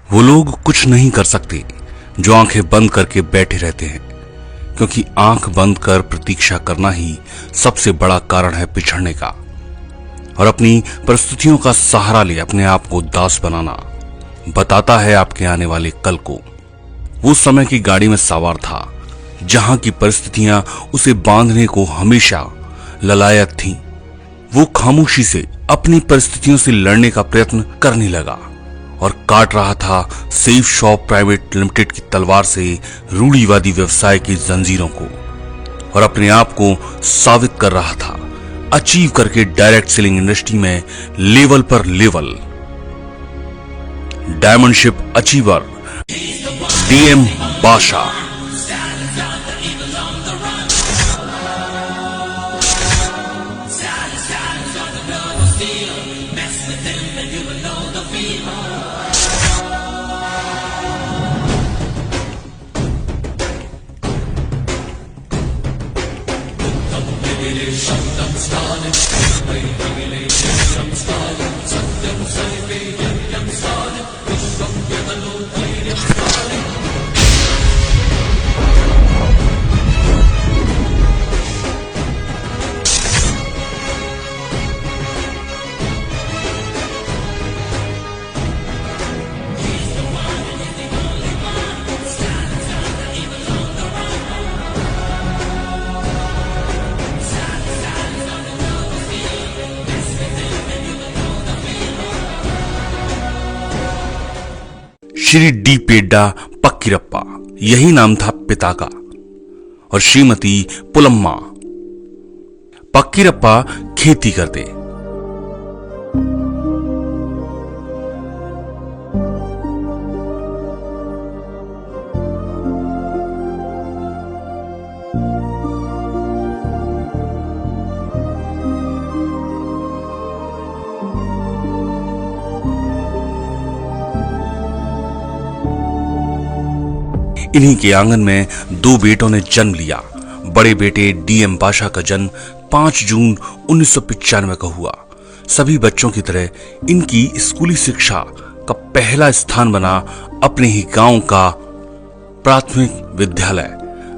वो लोग कुछ नहीं कर सकते जो आंखें बंद करके बैठे रहते हैं, क्योंकि आंख बंद कर प्रतीक्षा करना ही सबसे बड़ा कारण है पिछड़ने का। और अपनी परिस्थितियों का सहारा ले अपने आप को दास बनाना बताता है आपके आने वाले कल को। वो समय की गाड़ी में सवार था जहां की परिस्थितियां उसे बांधने को हमेशा ललायत थीं। वो खामोशी से अपनी परिस्थितियों से लड़ने का प्रयत्न करने लगा और काट रहा था सेफ शॉप प्राइवेट लिमिटेड की तलवार से रूढ़िवादी व्यवसाय की जंजीरों को, और अपने आप को साबित कर रहा था अचीव करके डायरेक्ट सेलिंग इंडस्ट्री में लेवल पर लेवल। डायमंडशिप अचीवर डीएम बादशाह। श्री डी पेड्डा पक्कीरप्पा, यही नाम था पिता का, और श्रीमती पुलम्मा। पक्कीरप्पा खेती करते। इन्हीं के आंगन में दो बेटों ने जन्म लिया। बड़े बेटे डीएम बादशाह का जन्म 5 जून 1995 का हुआ। सभी बच्चों की तरह इनकी स्कूली शिक्षा का पहला स्थान बना अपने ही गांव का प्राथमिक विद्यालय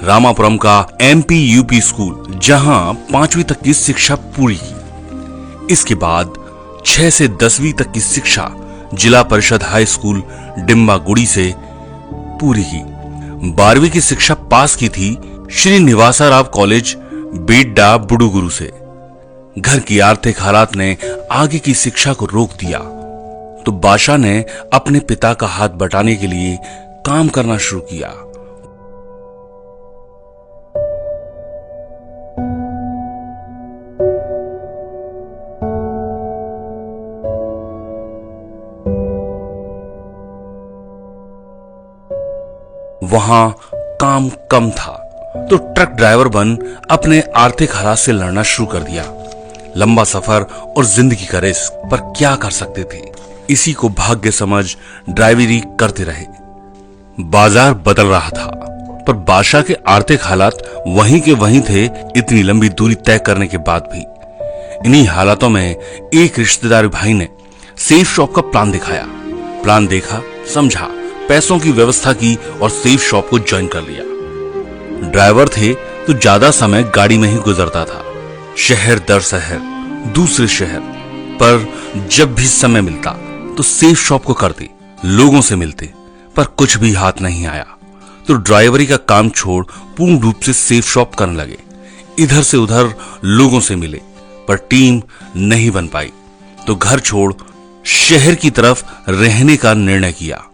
रामापुरम का एमपी यूपी स्कूल, जहां 5वीं तक की शिक्षा पूरी की। इसके बाद 6 से 10वीं तक की शिक्षा जिला परिषद हाई स्कूल डिम्बागुड़ी से पूरी की। 12वीं की शिक्षा पास की थी श्री निवासा राव कॉलेज बेड्डा बुडुगुरु से। घर की आर्थिक हालात ने आगे की शिक्षा को रोक दिया, तो बादशाह ने अपने पिता का हाथ बटाने के लिए काम करना शुरू किया। वहां काम कम था तो ट्रक ड्राइवर बन अपने आर्थिक हालात से लड़ना शुरू कर दिया। लंबा सफर और जिंदगी का रिस्क, पर क्या कर सकते थे, इसी को भाग्य समझ ड्राइवरी करते रहे। बाजार बदल रहा था, पर बादशाह के आर्थिक हालात वहीं के वहीं थे। इतनी लंबी दूरी तय करने के बाद भी इन्हीं हालातों में एक रिश्तेदार भाई ने सेफ शॉप का प्लान दिखाया। प्लान देखा, समझा, पैसों की व्यवस्था की और सेफ शॉप को ज्वाइन कर लिया। ड्राइवर थे तो ज्यादा समय गाड़ी में ही गुजरता था, शहर दर शहर, दूसरे शहर, पर जब भी समय मिलता तो सेफ शॉप को करते, लोगों से मिलते, पर कुछ भी हाथ नहीं आया। तो ड्राइवरी का काम छोड़ पूर्ण रूप से सेफ शॉप करने लगे। इधर से उधर लोगों से मिले, पर टीम नहीं बन पाई, तो घर छोड़ शहर की तरफ रहने का निर्णय किया।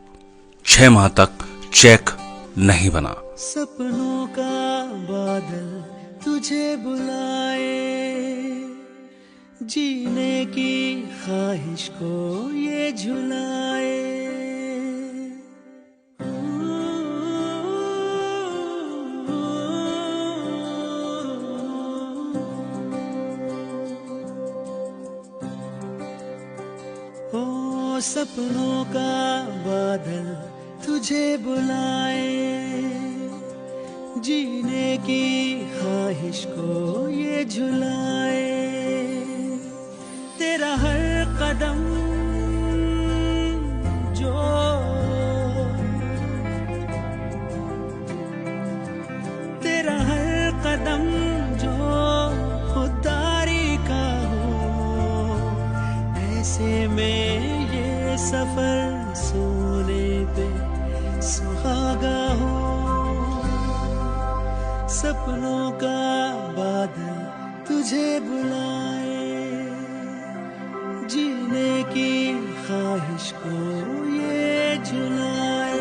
6 माह तक चेक नहीं बना। सपनों का बादल तुझे बुलाए, जीने की ख्वाहिश को ये झुलाए। ओ सपनों का बादल तुझे बुलाए, जीने की ख्वाहिश को ये झुलाए। तेरा हर कदम जो सांसें में ये सफर सोने पे सुहागा हो, सपनों का बादल तुझे बुलाए, जीने की ख्वाहिश को ये जुलाए।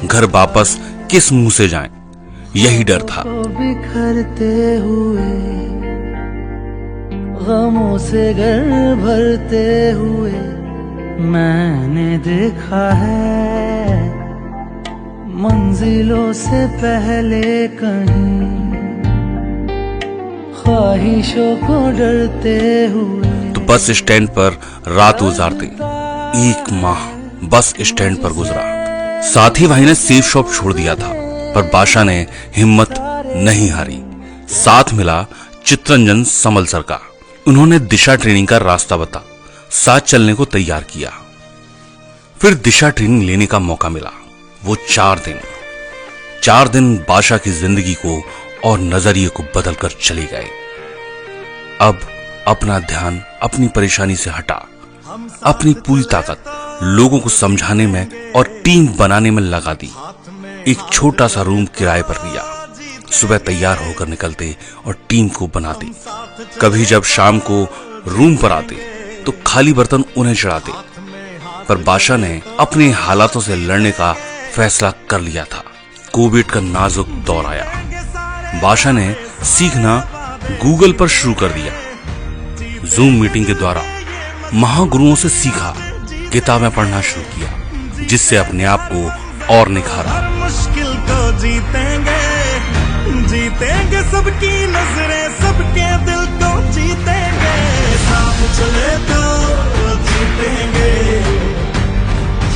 घर वापस किस मुंह से जाएं, यही डर था। बिखरते हुए गमों से घर भरते हुए मैंने देखा है, मंजिलों से पहले कहीं ख्वाहिशों को डरते हुए। तो बस स्टैंड पर रात गुजारते 1 माह बस स्टैंड पर गुजरा। साथी भाई ने सेफ शॉप छोड़ दिया था, पर बादशाह ने हिम्मत नहीं हारी। साथ मिला चित्रंजन समल सर का। उन्होंने दिशा ट्रेनिंग का रास्ता बता साथ चलने को तैयार किया। फिर दिशा ट्रेनिंग लेने का मौका मिला। वो 4 दिन बादशाह की जिंदगी को और नजरिए को बदलकर चले गए। अब अपना ध्यान अपनी परेशानी से हटा, अपनी पूरी ताकत लोगों को समझाने में और टीम बनाने में लगा दी। एक छोटा सा रूम किराए पर लिया। सुबह तैयार होकर निकलते और टीम को बनाते। कभी जब शाम को रूम पर आते तो खाली बर्तन उन्हें चढ़ाते। पर बादशाह ने अपने हालातों से लड़ने का फैसला कर लिया था। कोविड का नाजुक दौर आया। बादशाह ने सीखना गूगल पर शुरू कर दिया। जूम मीटिंग के द्वारा महागुरुओं से सीखा, किताबें पढ़ना शुरू किया, जिससे अपने आप को और निखारा। मुश्किल को जीतेंगे, जीतेंगे सबकी नजरें, सबके दिल को जीतेंगे, साथ चले तो जीतेंगे,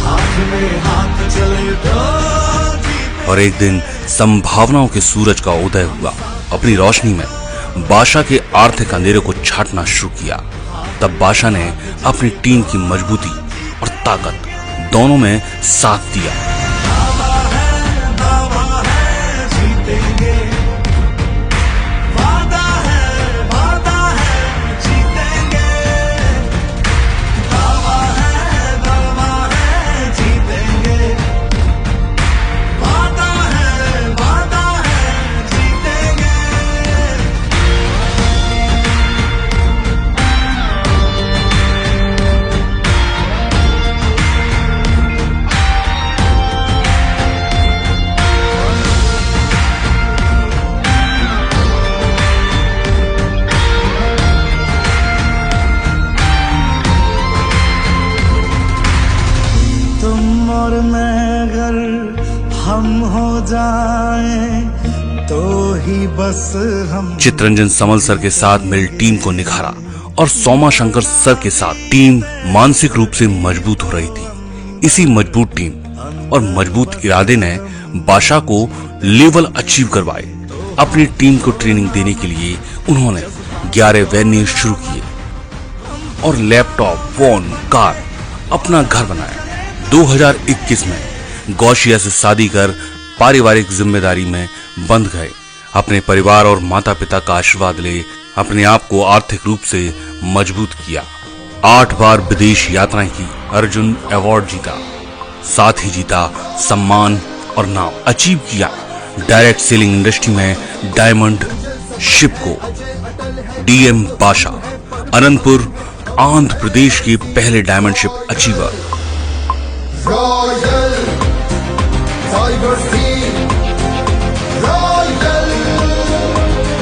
हाथ में हाथ चले तो जीतेंगे। और एक दिन संभावनाओं के सूरज का उदय हुआ। अपनी रोशनी में बादशाह के आर्थिक अंधेरे को छाटना शुरू किया। तब बादशाह ने अपनी टीम की मजबूती और ताकत दोनों में साथ दिया। दावा है जीतेंगे, वादा है जीतेंगे, दावा है जीतेंगे, वादा है जीतेंगे। तुम और मैं अगर हम हो जाएं तो ही बस हम। चित्रंजन समल सर के साथ मिल टीम को निखारा और सोमा शंकर सर के साथ टीम मानसिक रूप से मजबूत हो रही थी। इसी मजबूत टीम और मजबूत इरादे ने बादशाह को लेवल अचीव करवाए। अपनी टीम को ट्रेनिंग देने के लिए उन्होंने 11 वेन्यू शुरू किए और लैपटॉप, फोन, कार अपना घर बनाया। 2021 में गौशिया से शादी कर पारिवारिक जिम्मेदारी में बंध गए। अपने परिवार और माता पिता का आशीर्वाद ले अपने आप को आर्थिक रूप से मजबूत किया। 8 बार विदेश यात्राएं की, अर्जुन अवार्ड जीता, साथ ही जीता सम्मान और नाम अचीव किया। डायरेक्ट सेलिंग इंडस्ट्री में डायमंड शिप को डीएम बादशाह, अनंतपुर आंध्र प्रदेश के पहले diamond ship achiever. Royal Tiger Team, Royal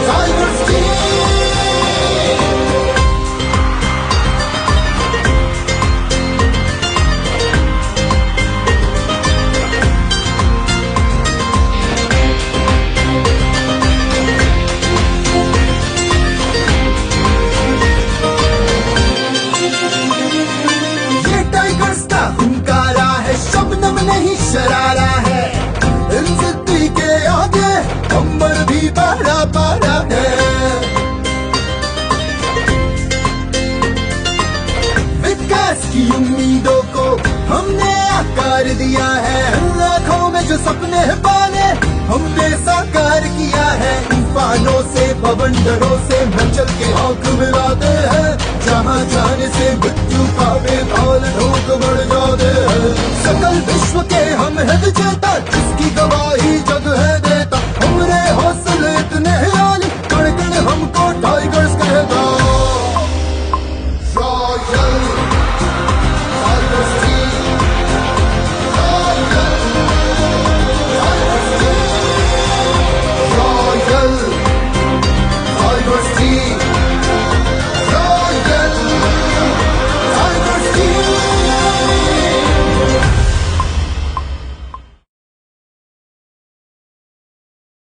Tiger Team. ये टाइगर्स का हुंकारा है, शबनम नहीं शरारा है, जिंदगी के आगे कमर भी बड़ा बड़ा है। विकास की उम्मीदों को हमने आकार दिया है लाखों में जो सपने पाले हमने साकार किया है तूफानों से बवंडरों से मचल के आंख मिलाते हैं जहाँ जाने से मृत्यु पावे भाल ढोक बढ़ जाते हैं सकल विश्व के हम है विजेता